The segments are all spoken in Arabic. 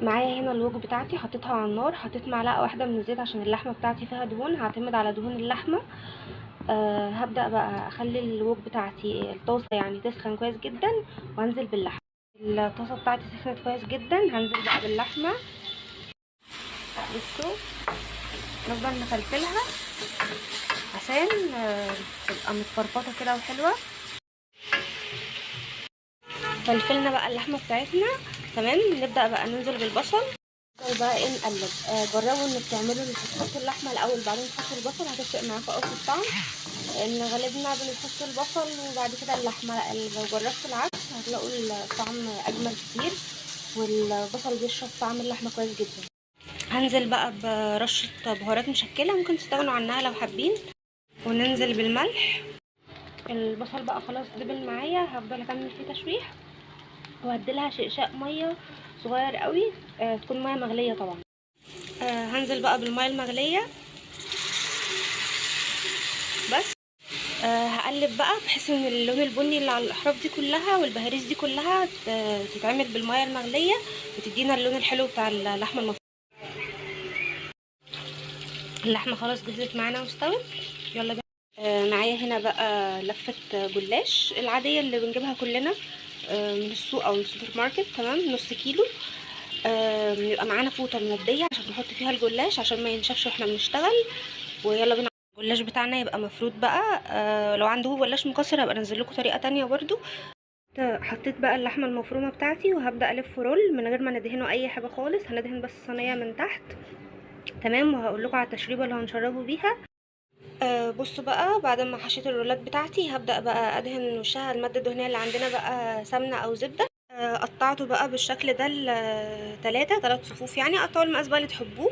معايا هنا الوك بتاعتي، حطيتها على النار، حطيت معلقه واحده من الزيت عشان اللحمه بتاعتي فيها دهون، هعتمد على دهون اللحمه. هبدا بقى اخلي الوك بتاعتي الطاسه يعني تسخن كويس جدا، وانزل باللحمه. الطاسه بتاعتي سخنت كويس جدا، هنزل بقى باللحمه. بصوا، نفضل نفلفلها عشان تبقى متفرفطه كده وحلوه. فلفلنا بقى اللحمه بتاعتنا تمام، نبدا بقى ننزل بالبصل. نفضل بقى ايه نقلب. جربوا انك تعملوا تحطوا اللحمه الاول بعدين تحطوا البصل، هتفرق معاكم قوي في الطعم، لان غالبنا بنحط البصل وبعد كده اللحمه. لا، لو جربتوا العكس هتلاقوا الطعم اجمل كتير، والبصل بيشرب طعم اللحمه كويس جدا. هنزل بقى برشه بهارات مشكله، ممكن تستغنوا عنها لو حابين، وننزل بالملح. البصل بقى خلاص دبل معايا، هفضل اكمل فيه تشويح، وهديلها شقشاق ميه صغير قوي، تكون ميه مغليه طبعا. هنزل بقى بالميه المغليه بس. هقلب بقى بحيث ان اللون البني اللي على الاحراف دي كلها والبهاريز دي كلها تتعمل بالميه المغليه، وتدينا اللون الحلو بتاع اللحمه المفرومه. اللحمه خلاص جهزت معانا واستوت، يلا بقى. معايا هنا بقى لفه جلاش العاديه اللي بنجيبها كلنا من السوق او السوبر ماركت، تمام، نص كيلو. يبقى معانا فوطه منديه عشان نحط فيها الجلاش عشان ما ينشفش واحنا بنشتغل. ويلا بينا. الجلاش بتاعنا يبقى مفروض بقى. لو عنده جلاش مكسر هبقى انزل لكم طريقه تانية برضو. حطيت بقى اللحمه المفرومه بتاعتي، وهبدا الف رول من غير ما ندهنه اي حاجه خالص، هندهن بس الصينيه من تحت، تمام. وهقول لكم على التشريبه اللي هنشربه بيها. بصوا بقى، بعد ما حشيت الرولات بتاعتي هبدا بقى ادهن وشها. الماده الدهنيه اللي عندنا بقى سمنه او زبده. قطعته بقى بالشكل ده ثلاث صفوف، يعني قطعوا المقاس بقى اللي تحبوه.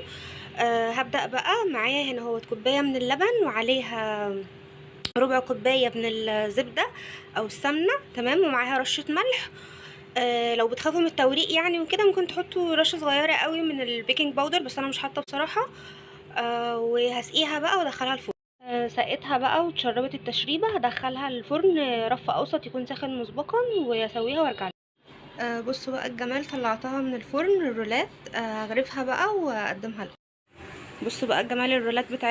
هبدا بقى. معايا هنا هو كوبايه من اللبن، وعليها ربع كوبايه من الزبده او السمنه، تمام، ومعاها رشه ملح. لو بتخافوا من التوريق يعني وكده ممكن تحطوا رشه صغيره قوي من البيكنج باودر، بس انا مش حاطه بصراحه. وهسقيها بقى وادخلها الفرن. سقيتها بقى واتشربت التشريبه، هدخلها الفرن رف اوسط يكون ساخن مسبقا، واسويها وارجع. بصوا بقى الجمال، طلعتها من الفرن الرولات. هغرفها بقى واقدمها لكم. بصوا بقى الجمال الرولات بتاعتها.